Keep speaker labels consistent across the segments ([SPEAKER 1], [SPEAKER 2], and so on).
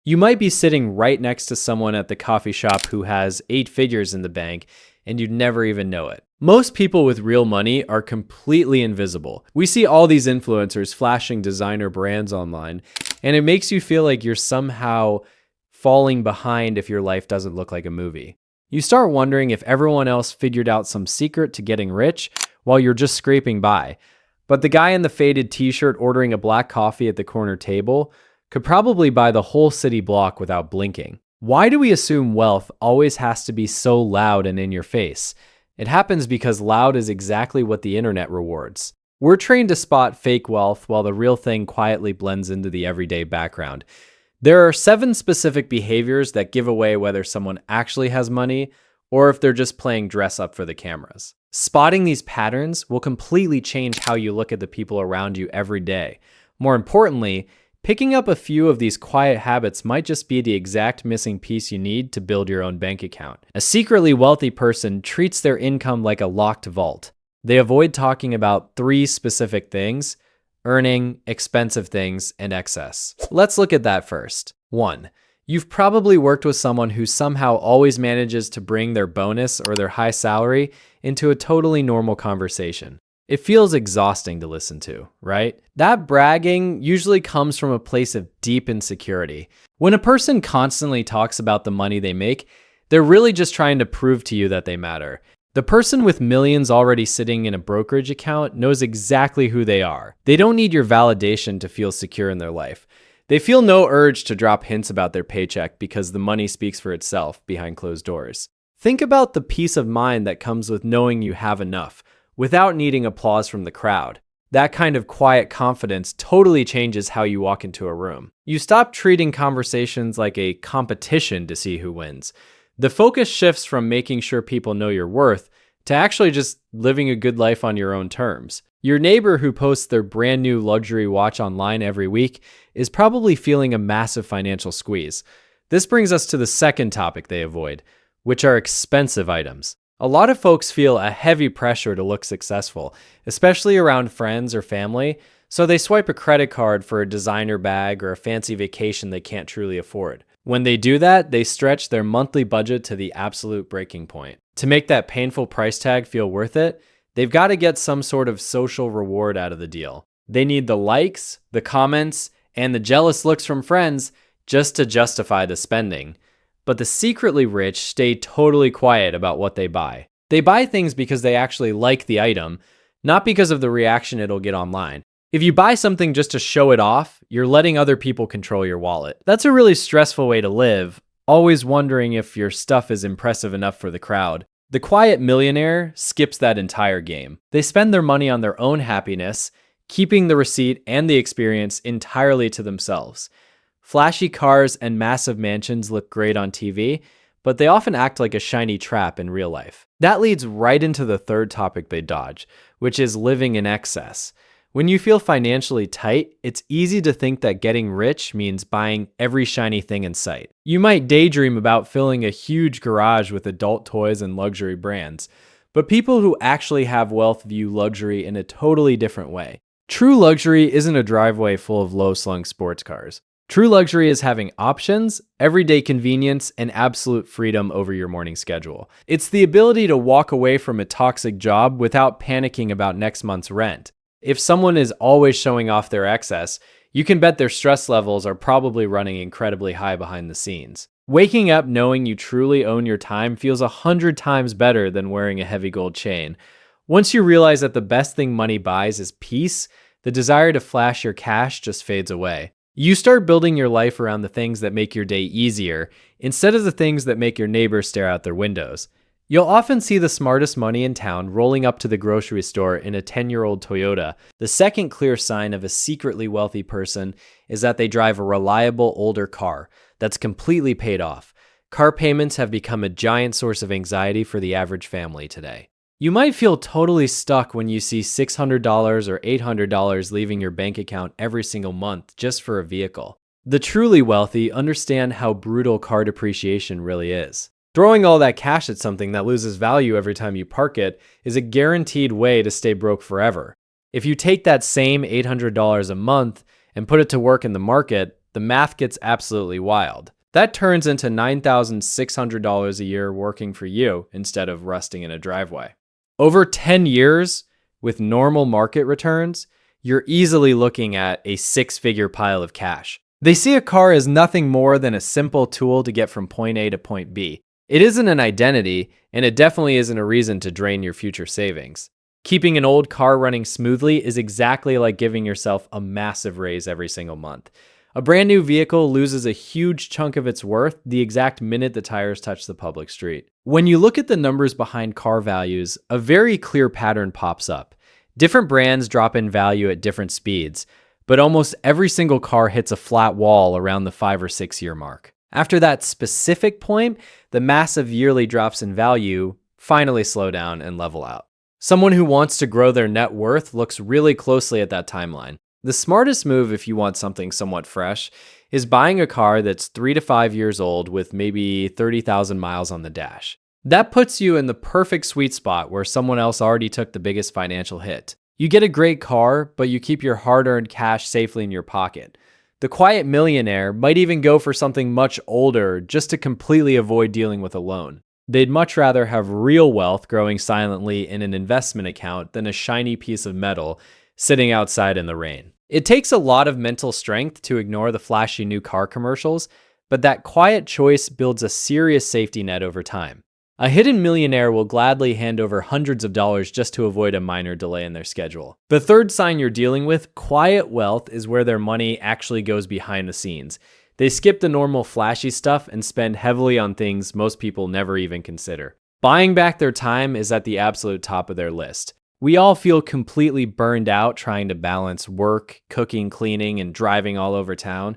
[SPEAKER 1] You might be sitting right next to someone at the coffee shop who has 8 figures in the bank, and you'd never even know it. Most people with real money are completely invisible. We see all these influencers flashing designer brands online, and it makes you feel like you're somehow falling behind if your life doesn't look like a movie. You start wondering if everyone else figured out some secret to getting rich while you're just scraping by. But the guy in the faded t-shirt ordering a black coffee at the corner table could probably buy the whole city block without blinking. Why do we assume wealth always has to be so loud and in your face? It happens because loud is exactly what the internet rewards. We're trained to spot fake wealth while the real thing quietly blends into the everyday background. There are 7 specific behaviors that give away whether someone actually has money or if they're just playing dress up for the cameras. Spotting these patterns will completely change how you look at the people around you every day. More importantly, picking up a few of these quiet habits might just be the exact missing piece you need to build your own bank account. A secretly wealthy person treats their income like a locked vault. They avoid talking about 3 specific things: earning, expensive things, and excess. Let's look at that first. 1. You've probably worked with someone who somehow always manages to bring their bonus or their high salary into a totally normal conversation. It feels exhausting to listen to, right? That bragging usually comes from a place of deep insecurity. When a person constantly talks about the money they make, they're really just trying to prove to you that they matter. The person with millions already sitting in a brokerage account knows exactly who they are. They don't need your validation to feel secure in their life. They feel no urge to drop hints about their paycheck because the money speaks for itself behind closed doors. Think about the peace of mind that comes with knowing you have enough, without needing applause from the crowd. That kind of quiet confidence totally changes how you walk into a room. You stop treating conversations like a competition to see who wins. The focus shifts from making sure people know your worth to actually just living a good life on your own terms. Your neighbor who posts their brand new luxury watch online every week is probably feeling a massive financial squeeze. This brings us to the second topic they avoid, which are expensive items. A lot of folks feel a heavy pressure to look successful, especially around friends or family, so they swipe a credit card for a designer bag or a fancy vacation they can't truly afford. When they do that, they stretch their monthly budget to the absolute breaking point. To make that painful price tag feel worth it, they've got to get some sort of social reward out of the deal. They need the likes, the comments, and the jealous looks from friends just to justify the spending. But the secretly rich stay totally quiet about what they buy. They buy things because they actually like the item, not because of the reaction it'll get online. If you buy something just to show it off, you're letting other people control your wallet. That's a really stressful way to live, always wondering if your stuff is impressive enough for the crowd. The quiet millionaire skips that entire game. They spend their money on their own happiness, keeping the receipt and the experience entirely to themselves. Flashy cars and massive mansions look great on TV, but they often act like a shiny trap in real life. That leads right into the third topic they dodge, which is living in excess. When you feel financially tight, it's easy to think that getting rich means buying every shiny thing in sight. You might daydream about filling a huge garage with adult toys and luxury brands, but people who actually have wealth view luxury in a totally different way. True luxury isn't a driveway full of low-slung sports cars. True luxury is having options, everyday convenience, and absolute freedom over your morning schedule. It's the ability to walk away from a toxic job without panicking about next month's rent. If someone is always showing off their excess, you can bet their stress levels are probably running incredibly high behind the scenes. Waking up knowing you truly own your time feels 100 times better than wearing a heavy gold chain. Once you realize that the best thing money buys is peace, the desire to flash your cash just fades away. You start building your life around the things that make your day easier, instead of the things that make your neighbors stare out their windows. You'll often see the smartest money in town rolling up to the grocery store in a 10-year-old Toyota. The second clear sign of a secretly wealthy person is that they drive a reliable older car that's completely paid off. Car payments have become a giant source of anxiety for the average family today. You might feel totally stuck when you see $600 or $800 leaving your bank account every single month just for a vehicle. The truly wealthy understand how brutal car depreciation really is. Throwing all that cash at something that loses value every time you park it is a guaranteed way to stay broke forever. If you take that same $800 a month and put it to work in the market, the math gets absolutely wild. That turns into $9,600 a year working for you instead of rusting in a driveway. Over 10 years, with normal market returns, you're easily looking at a six-figure pile of cash. They see a car as nothing more than a simple tool to get from point A to point B. It isn't an identity, and it definitely isn't a reason to drain your future savings. Keeping an old car running smoothly is exactly like giving yourself a massive raise every single month. A brand new vehicle loses a huge chunk of its worth the exact minute the tires touch the public street. When you look at the numbers behind car values, a very clear pattern pops up. Different brands drop in value at different speeds, but almost every single car hits a flat wall around the 5 or 6 year mark. After that specific point, the massive yearly drops in value finally slow down and level out. Someone who wants to grow their net worth looks really closely at that timeline. The smartest move if you want something somewhat fresh is buying a car that's 3 to 5 years old with maybe 30,000 miles on the dash. That puts you in the perfect sweet spot where someone else already took the biggest financial hit. You get a great car, but you keep your hard-earned cash safely in your pocket. The quiet millionaire might even go for something much older just to completely avoid dealing with a loan. They'd much rather have real wealth growing silently in an investment account than a shiny piece of metal sitting outside in the rain. It takes a lot of mental strength to ignore the flashy new car commercials, but that quiet choice builds a serious safety net over time. A hidden millionaire will gladly hand over hundreds of dollars just to avoid a minor delay in their schedule. The third sign you're dealing with, quiet wealth, is where their money actually goes behind the scenes. They skip the normal flashy stuff and spend heavily on things most people never even consider. Buying back their time is at the absolute top of their list. We all feel completely burned out trying to balance work, cooking, cleaning, and driving all over town.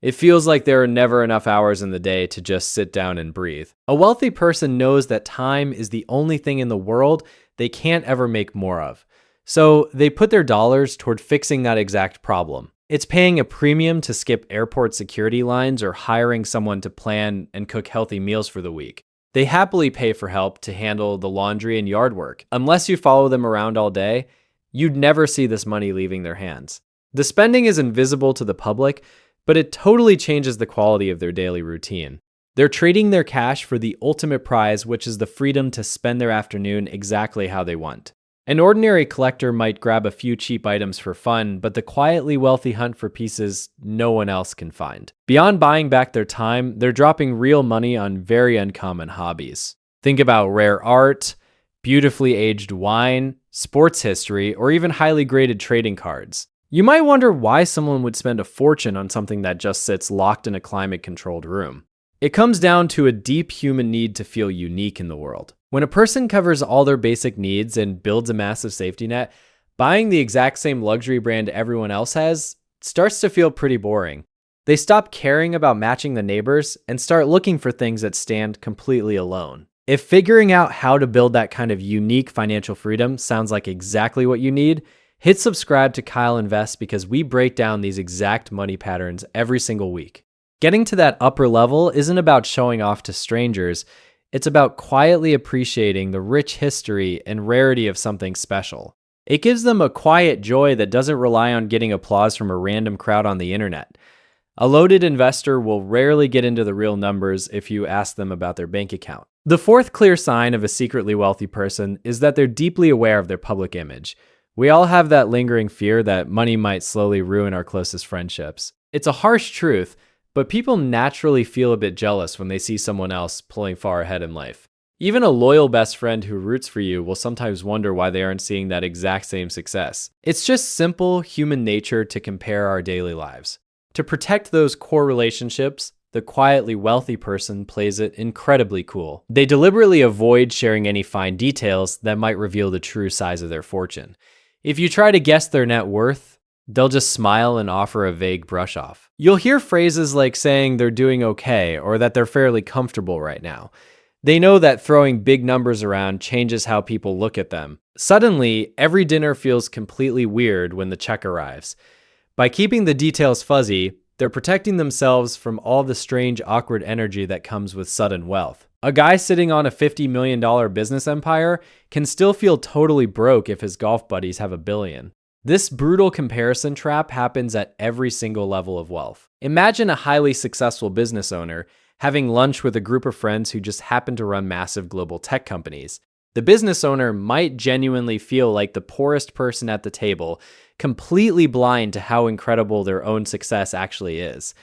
[SPEAKER 1] It feels like there are never enough hours in the day to just sit down and breathe. A wealthy person knows that time is the only thing in the world they can't ever make more of. So they put their dollars toward fixing that exact problem. It's paying a premium to skip airport security lines or hiring someone to plan and cook healthy meals for the week. They happily pay for help to handle the laundry and yard work. Unless you follow them around all day, you'd never see this money leaving their hands. The spending is invisible to the public, but it totally changes the quality of their daily routine. They're trading their cash for the ultimate prize, which is the freedom to spend their afternoon exactly how they want. An ordinary collector might grab a few cheap items for fun, but the quietly wealthy hunt for pieces no one else can find. Beyond buying back their time, they're dropping real money on very uncommon hobbies. Think about rare art, beautifully aged wine, sports history, or even highly graded trading cards. You might wonder why someone would spend a fortune on something that just sits locked in a climate-controlled room. It comes down to a deep human need to feel unique in the world. When a person covers all their basic needs and builds a massive safety net, buying the exact same luxury brand everyone else has starts to feel pretty boring. They stop caring about matching the neighbors and start looking for things that stand completely alone. If figuring out how to build that kind of unique financial freedom sounds like exactly what you need, hit subscribe to Kyle Invest because we break down these exact money patterns every single week. Getting to that upper level isn't about showing off to strangers. It's about quietly appreciating the rich history and rarity of something special. It gives them a quiet joy that doesn't rely on getting applause from a random crowd on the internet. A loaded investor will rarely get into the real numbers if you ask them about their bank account. The fourth clear sign of a secretly wealthy person is that they're deeply aware of their public image. We all have that lingering fear that money might slowly ruin our closest friendships. It's a harsh truth, but people naturally feel a bit jealous when they see someone else pulling far ahead in life. Even a loyal best friend who roots for you will sometimes wonder why they aren't seeing that exact same success. It's just simple human nature to compare our daily lives. To protect those core relationships, the quietly wealthy person plays it incredibly cool. They deliberately avoid sharing any fine details that might reveal the true size of their fortune. If you try to guess their net worth, they'll just smile and offer a vague brush off. You'll hear phrases like saying they're doing okay or that they're fairly comfortable right now. They know that throwing big numbers around changes how people look at them. Suddenly, every dinner feels completely weird when the check arrives. By keeping the details fuzzy, they're protecting themselves from all the strange, awkward energy that comes with sudden wealth. A guy sitting on a $50 million business empire can still feel totally broke if his golf buddies have $1 billion. This brutal comparison trap happens at every single level of wealth. Imagine a highly successful business owner having lunch with a group of friends who just happen to run massive global tech companies. The business owner might genuinely feel like the poorest person at the table, completely blind to how incredible their own success actually is.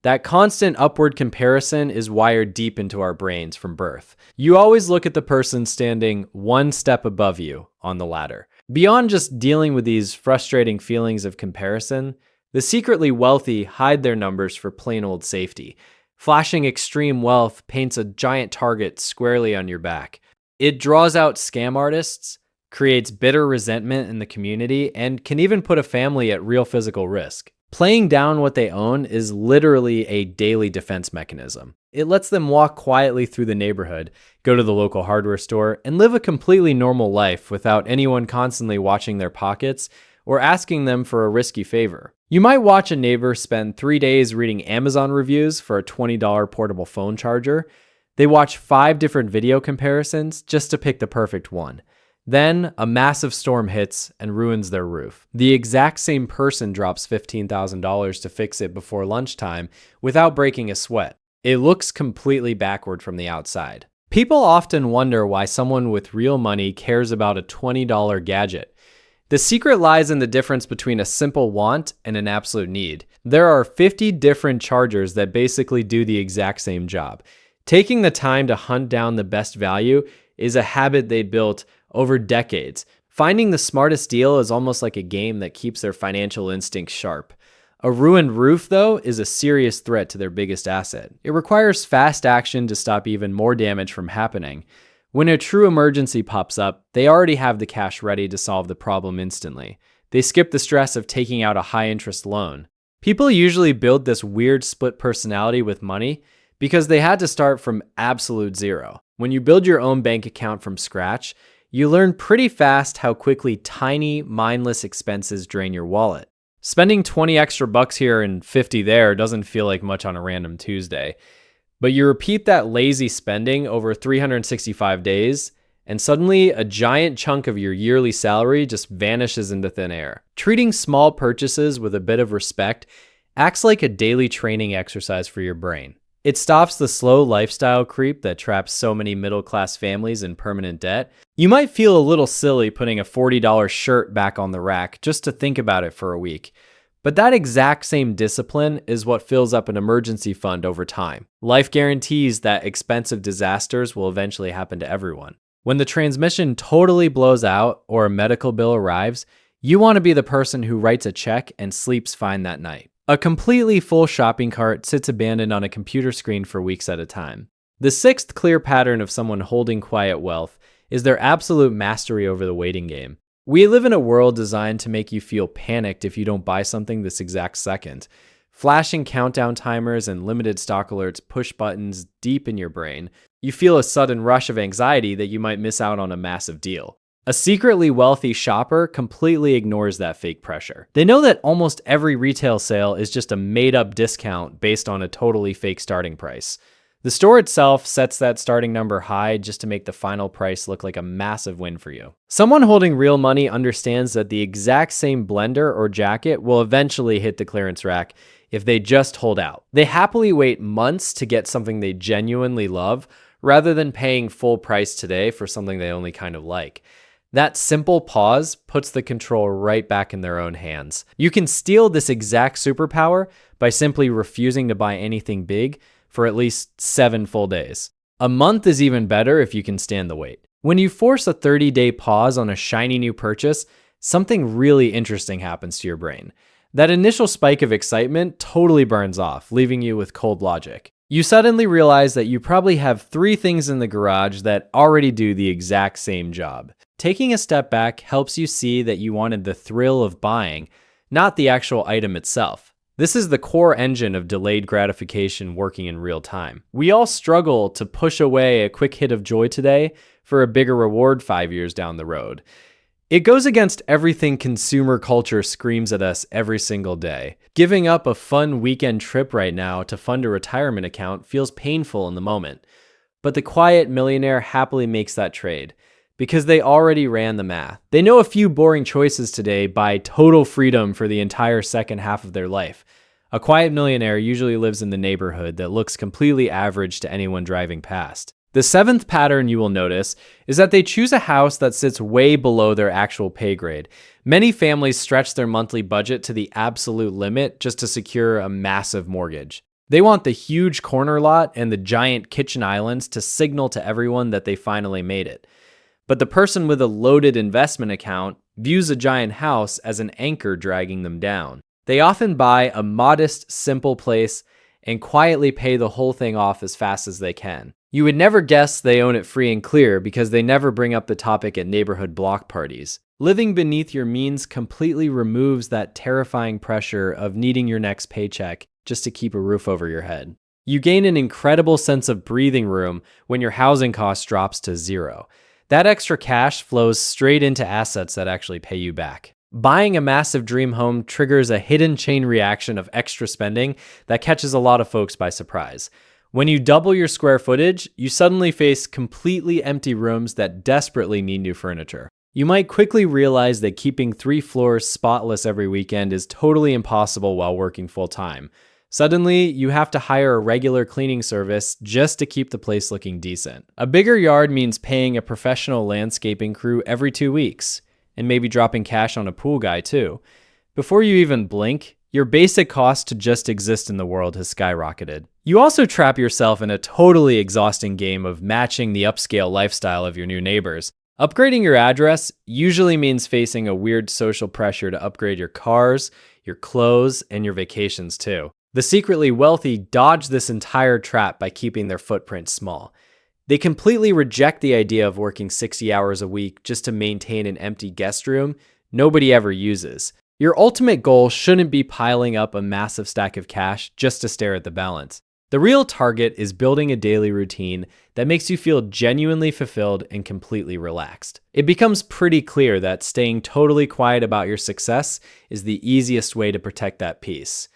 [SPEAKER 1] That constant upward comparison is wired deep into our brains from birth. You always look at the person standing one step above you on the ladder. Beyond just dealing with these frustrating feelings of comparison, the secretly wealthy hide their numbers for plain old safety. Flashing extreme wealth paints a giant target squarely on your back. It draws out scam artists, creates bitter resentment in the community, and can even put a family at real physical risk. Playing down what they own is literally a daily defense mechanism. It lets them walk quietly through the neighborhood, go to the local hardware store, and live a completely normal life without anyone constantly watching their pockets or asking them for a risky favor. You might watch a neighbor spend 3 days reading Amazon reviews for a $20 portable phone charger. They watch 5 different video comparisons just to pick the perfect one. Then, a massive storm hits and ruins their roof. The exact same person drops $15,000 to fix it before lunchtime without breaking a sweat. It looks completely backward from the outside. People often wonder why someone with real money cares about a $20 gadget. The secret lies in the difference between a simple want and an absolute need. There are 50 different chargers that basically do the exact same job. Taking the time to hunt down the best value is a habit they built over decades. Finding the smartest deal is almost like a game that keeps their financial instincts sharp. A ruined roof, though, is a serious threat to their biggest asset. It requires fast action to stop even more damage from happening. When a true emergency pops up, they already have the cash ready to solve the problem instantly. They skip the stress of taking out a high-interest loan. People usually build this weird split personality with money because they had to start from absolute zero. When you build your own bank account from scratch, you learn pretty fast how quickly tiny, mindless expenses drain your wallet. Spending 20 extra bucks here and 50 there doesn't feel like much on a random Tuesday. But you repeat that lazy spending over 365 days, and suddenly a giant chunk of your yearly salary just vanishes into thin air. Treating small purchases with a bit of respect acts like a daily training exercise for your brain. It stops the slow lifestyle creep that traps so many middle-class families in permanent debt. You might feel a little silly putting a $40 shirt back on the rack just to think about it for a week. But that exact same discipline is what fills up an emergency fund over time. Life guarantees that expensive disasters will eventually happen to everyone. When the transmission totally blows out or a medical bill arrives, you want to be the person who writes a check and sleeps fine that night. A completely full shopping cart sits abandoned on a computer screen for weeks at a time. The sixth clear pattern of someone holding quiet wealth is their absolute mastery over the waiting game. We live in a world designed to make you feel panicked if you don't buy something this exact second. Flashing countdown timers and limited stock alerts push buttons deep in your brain. You feel a sudden rush of anxiety that you might miss out on a massive deal. A secretly wealthy shopper completely ignores that fake pressure. They know that almost every retail sale is just a made-up discount based on a totally fake starting price. The store itself sets that starting number high just to make the final price look like a massive win for you. Someone holding real money understands that the exact same blender or jacket will eventually hit the clearance rack if they just hold out. They happily wait months to get something they genuinely love rather than paying full price today for something they only kind of like. That simple pause puts the control right back in their own hands. You can steal this exact superpower by simply refusing to buy anything big for at least 7 full days. A month is even better if you can stand the wait. When you force a 30-day pause on a shiny new purchase, something really interesting happens to your brain. That initial spike of excitement totally burns off, leaving you with cold logic. You suddenly realize that you probably have 3 things in the garage that already do the exact same job. Taking a step back helps you see that you wanted the thrill of buying, not the actual item itself. This is the core engine of delayed gratification working in real time. We all struggle to push away a quick hit of joy today for a bigger reward 5 years down the road. It goes against everything consumer culture screams at us every single day. Giving up a fun weekend trip right now to fund a retirement account feels painful in the moment. But the quiet millionaire happily makes that trade. because they already ran the math. They know a few boring choices today buy total freedom for the entire second half of their life. A quiet millionaire usually lives in the neighborhood that looks completely average to anyone driving past. The seventh pattern you will notice is that they choose a house that sits way below their actual pay grade. Many families stretch their monthly budget to the absolute limit just to secure a massive mortgage. They want the huge corner lot and the giant kitchen islands to signal to everyone that they finally made it. But the person with a loaded investment account views a giant house as an anchor dragging them down. They often buy a modest, simple place and quietly pay the whole thing off as fast as they can. You would never guess they own it free and clear because they never bring up the topic at neighborhood block parties. Living beneath your means completely removes that terrifying pressure of needing your next paycheck just to keep a roof over your head. You gain an incredible sense of breathing room when your housing cost drops to zero. That extra cash flows straight into assets that actually pay you back. Buying a massive dream home triggers a hidden chain reaction of extra spending that catches a lot of folks by surprise. When you double your square footage, you suddenly face completely empty rooms that desperately need new furniture. You might quickly realize that keeping 3 floors spotless every weekend is totally impossible while working full-time. Suddenly, you have to hire a regular cleaning service just to keep the place looking decent. A bigger yard means paying a professional landscaping crew every 2 weeks, and maybe dropping cash on a pool guy too. Before you even blink, your basic cost to just exist in the world has skyrocketed. You also trap yourself in a totally exhausting game of matching the upscale lifestyle of your new neighbors. Upgrading your address usually means facing a weird social pressure to upgrade your cars, your clothes, and your vacations too. The secretly wealthy dodge this entire trap by keeping their footprint small. They completely reject the idea of working 60 hours a week just to maintain an empty guest room nobody ever uses. Your ultimate goal shouldn't be piling up a massive stack of cash just to stare at the balance. The real target is building a daily routine that makes you feel genuinely fulfilled and completely relaxed. It becomes pretty clear that staying totally quiet about your success is the easiest way to protect that peace.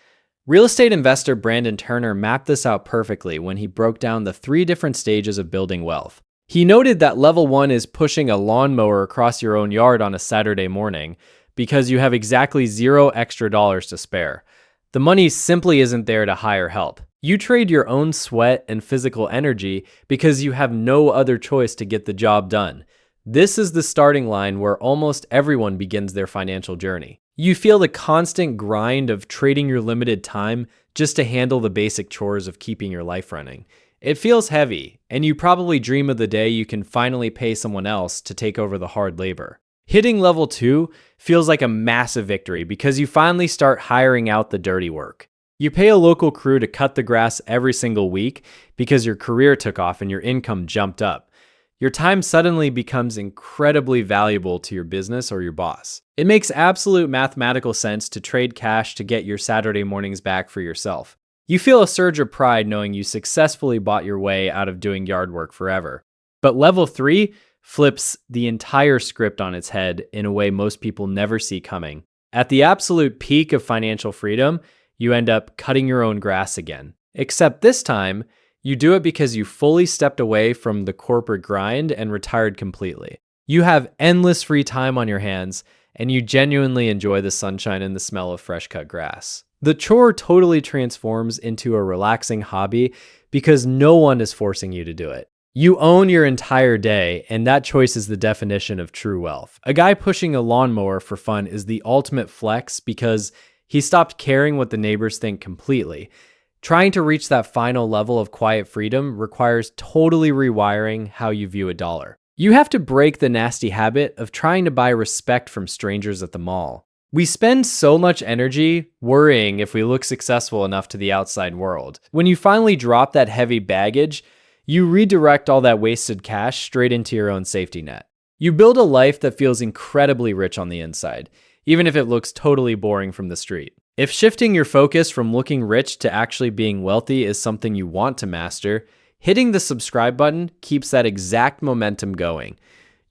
[SPEAKER 1] Real estate investor Brandon Turner mapped this out perfectly when he broke down the 3 different stages of building wealth. He noted that level 1 is pushing a lawnmower across your own yard on a Saturday morning because you have exactly $0 extra to spare. The money simply isn't there to hire help. You trade your own sweat and physical energy because you have no other choice to get the job done. This is the starting line where almost everyone begins their financial journey. You feel the constant grind of trading your limited time just to handle the basic chores of keeping your life running. It feels heavy, and you probably dream of the day you can finally pay someone else to take over the hard labor. Hitting level 2 feels like a massive victory because you finally start hiring out the dirty work. You pay a local crew to cut the grass every single week because your career took off and your income jumped up. Your time suddenly becomes incredibly valuable to your business or your boss. It makes absolute mathematical sense to trade cash to get your Saturday mornings back for yourself. You feel a surge of pride knowing you successfully bought your way out of doing yard work forever. But level 3 flips the entire script on its head in a way most people never see coming. At the absolute peak of financial freedom, you end up cutting your own grass again. Except this time, you do it because you fully stepped away from the corporate grind and retired completely. You have endless free time on your hands, and you genuinely enjoy the sunshine and the smell of fresh cut grass. The chore totally transforms into a relaxing hobby because no one is forcing you to do it. You own your entire day, and that choice is the definition of true wealth. A guy pushing a lawnmower for fun is the ultimate flex because he stopped caring what the neighbors think completely. Trying to reach that final level of quiet freedom requires totally rewiring how you view a dollar. You have to break the nasty habit of trying to buy respect from strangers at the mall. We spend so much energy worrying if we look successful enough to the outside world. When you finally drop that heavy baggage, you redirect all that wasted cash straight into your own safety net. You build a life that feels incredibly rich on the inside, even if it looks totally boring from the street. If shifting your focus from looking rich to actually being wealthy is something you want to master, hitting the subscribe button keeps that exact momentum going.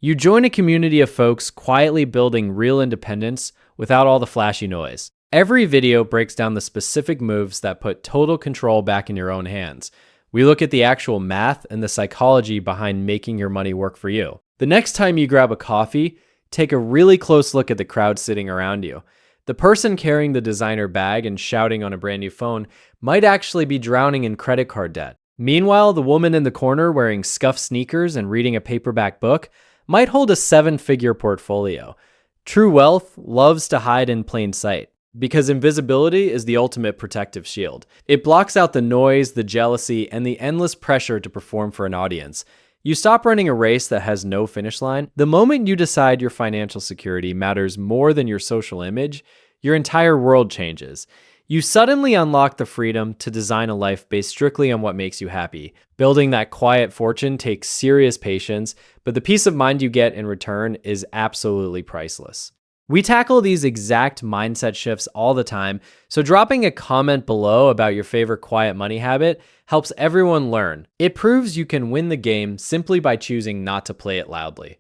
[SPEAKER 1] You join a community of folks quietly building real independence without all the flashy noise. Every video breaks down the specific moves that put total control back in your own hands. We look at the actual math and the psychology behind making your money work for you. The next time you grab a coffee, take a really close look at the crowd sitting around you. The person carrying the designer bag and shouting on a brand new phone might actually be drowning in credit card debt. Meanwhile, the woman in the corner wearing scuffed sneakers and reading a paperback book might hold a 7-figure portfolio. True wealth loves to hide in plain sight because invisibility is the ultimate protective shield. It blocks out the noise, the jealousy, and the endless pressure to perform for an audience. You stop running a race that has no finish line. The moment you decide your financial security matters more than your social image, your entire world changes. You suddenly unlock the freedom to design a life based strictly on what makes you happy. Building that quiet fortune takes serious patience, but the peace of mind you get in return is absolutely priceless. We tackle these exact mindset shifts all the time, so dropping a comment below about your favorite quiet money habit helps everyone learn. It proves you can win the game simply by choosing not to play it loudly.